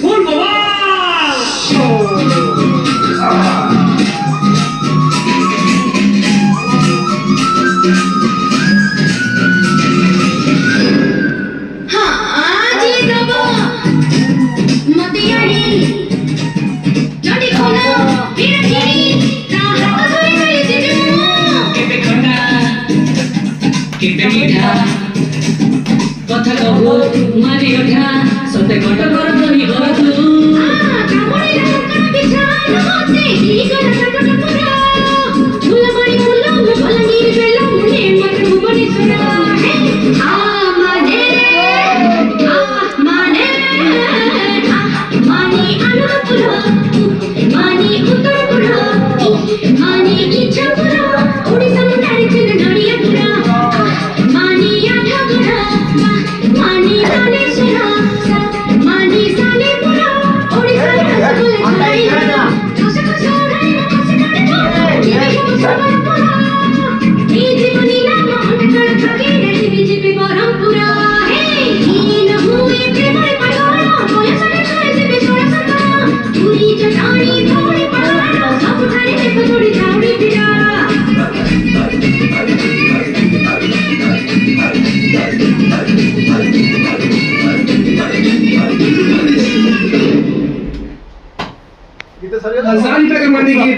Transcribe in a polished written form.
Full bawal! केते मीठा कथा कहू मारी उठा सते कट कर दही बर तू कामड़ी लंका बिछा नमते ही कर कट करा फूल बड़ी फूल भलनी बेला मुने मत बड़ी सुना है माने मानी आलू पुरो मानी उतर पुरो मानी इच्छा पुरो ओडिसा में नारी चिन नड़िया पुरो मानी आठा गुड़ा मानी ताने सुना मानी साले पुरो ओडिसा में रसगुल्ला खाई खस खस ओढ़ाई खस काटे ये सब सबर पुरो ये जीवनी नाम अंधकार थके रे जीवी बरम पुरो हे हीन हुए प्रेम पढ़ाना कोई सके करे से बेसोरा सता पूरी चटानी थोड़ी पढ़ाना सब उठाने देखो थोड़ी जावड़ी पिरा सारी तक मंडी की